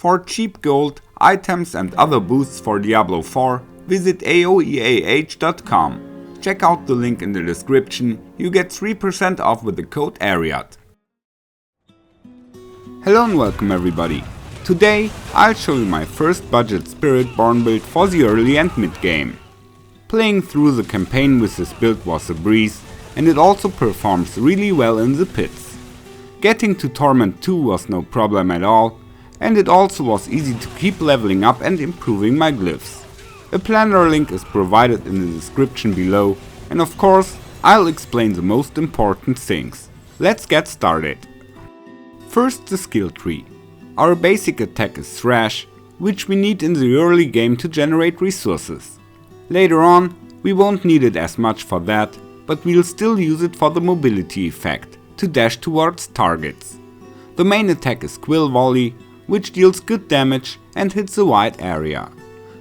For cheap gold, items and other boosts for Diablo 4, visit aoeah.com. Check out the link in the description, you get 3% off with the code ARIAT. Hello and welcome everybody. Today I'll show you my first budget Spiritborn build for the early and mid game. Playing through the campaign with this build was a breeze, and it also performs really well in the pits. Getting to Torment 2 was no problem at all, and it also was easy to keep leveling up and improving my glyphs. A planner link is provided in the description below, and of course I'll explain the most important things. Let's get started. First, the skill tree. Our basic attack is Thrash, which we need in the early game to generate resources. Later on, we won't need it as much for that, but we'll still use it for the mobility effect, to dash towards targets. The main attack is Quill Volley, which deals good damage and hits a wide area.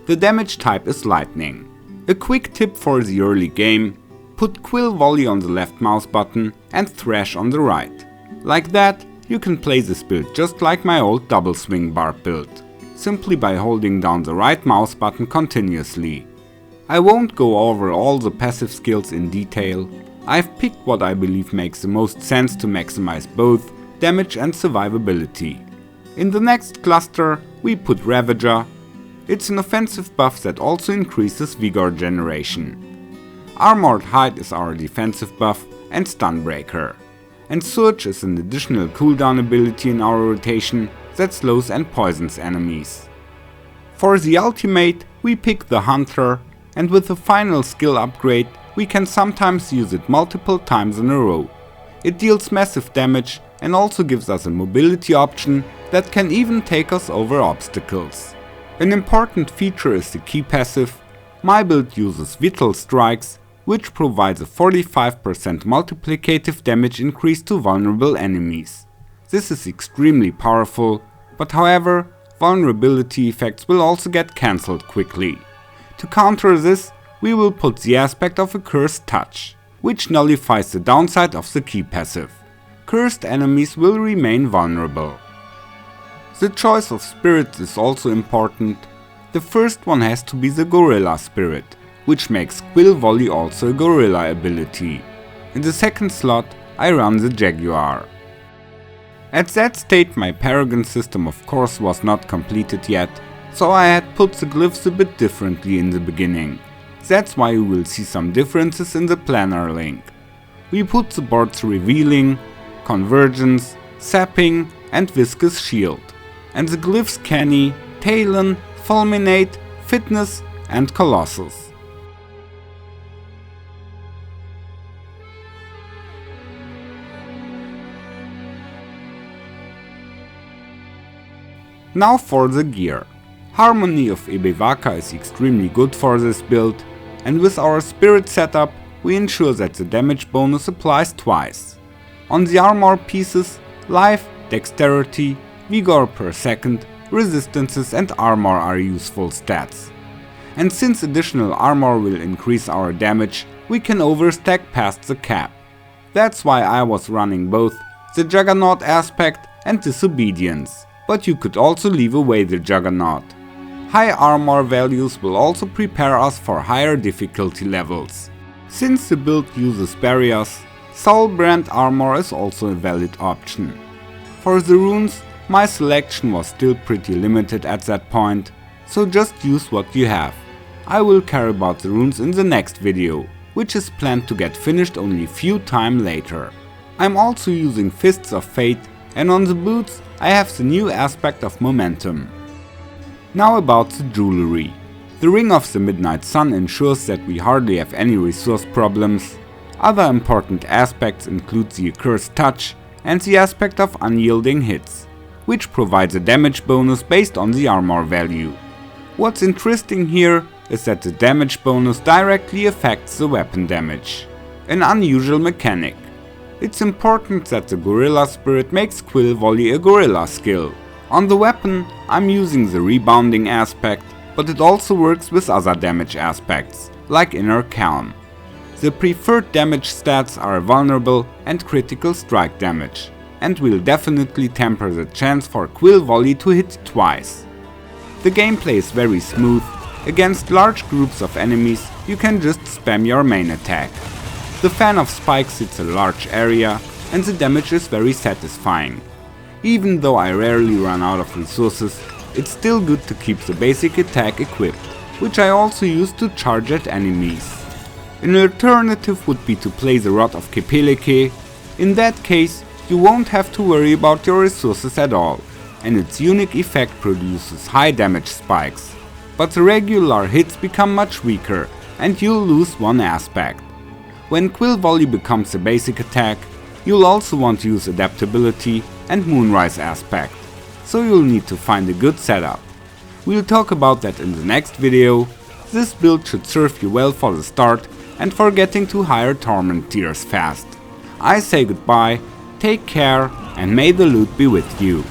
The damage type is Lightning. A quick tip for the early game: put Quill Volley on the left mouse button and Thrash on the right. Like that, you can play this build just like my old double swing barb build, simply by holding down the right mouse button continuously. I won't go over all the passive skills in detail. I've picked what I believe makes the most sense to maximize both damage and survivability. In the next cluster we put Ravager. It's an offensive buff that also increases vigor generation. Armored Hide is our defensive buff and Stun Breaker. And Surge is an additional cooldown ability in our rotation that slows and poisons enemies. For the ultimate we pick the Hunter, and with the final skill upgrade we can sometimes use it multiple times in a row. It deals massive damage and also gives us a mobility option that can even take us over obstacles. An important feature is the key passive. My build uses Vital Strikes, which provides a 45% multiplicative damage increase to vulnerable enemies. This is extremely powerful, but however, vulnerability effects will also get cancelled quickly. To counter this, we will put the aspect of a Cursed Touch, which nullifies the downside of the key passive. Cursed enemies will remain vulnerable. The choice of spirits is also important. The first one has to be the Gorilla Spirit, which makes Quill Volley also a Gorilla ability. In the second slot I run the Jaguar. At that state my Paragon system of course was not completed yet, so I had put the glyphs a bit differently in the beginning. That's why you will see some differences in the planner link. We put the boards Revealing, Convergence, Sapping and Viscous Shield, and the glyphs Canny, Talon, Fulminate, Fitness and Colossus. Now for the gear. Harmony of Ebevaka is extremely good for this build, and with our spirit setup we ensure that the damage bonus applies twice. On the armor pieces, life, dexterity, vigor per second, resistances and armor are useful stats. And since additional armor will increase our damage, we can overstack past the cap. That's why I was running both the Juggernaut aspect and Disobedience, but you could also leave away the Juggernaut. High armor values will also prepare us for higher difficulty levels. Since the build uses barriers, Soulbrand armor is also a valid option. For the runes, my selection was still pretty limited at that point, so just use what you have. I will care about the runes in the next video, which is planned to get finished only a few time later. I'm also using Fists of Fate, and on the boots I have the new aspect of Momentum. Now about the jewelry. The Ring of the Midnight Sun ensures that we hardly have any resource problems. Other important aspects include the Accursed Touch and the aspect of Unyielding Hits, which provides a damage bonus based on the armor value. What's interesting here is that the damage bonus directly affects the weapon damage. An unusual mechanic. It's important that the Gorilla Spirit makes Quill Volley a Gorilla skill. On the weapon, I'm using the rebounding aspect, but it also works with other damage aspects, like Inner Calm. The preferred damage stats are vulnerable and critical strike damage. and will definitely temper the chance for Quill Volley to hit twice. The gameplay is very smooth. Against large groups of enemies you can just spam your main attack. The fan of spikes hits a large area and the damage is very satisfying. Even though I rarely run out of resources, it's still good to keep the basic attack equipped, which I also use to charge at enemies. An alternative would be to play the Rod of Kepeleke. In that case, you won't have to worry about your resources at all, and its unique effect produces high damage spikes. But the regular hits become much weaker, and you'll lose one aspect. When Quill Volley becomes a basic attack, you'll also want to use adaptability and Moonrise aspect, so you'll need to find a good setup. We'll talk about that in the next video. This build should serve you well for the start and for getting to higher torment tiers fast. I say goodbye, take care, and may the loot be with you.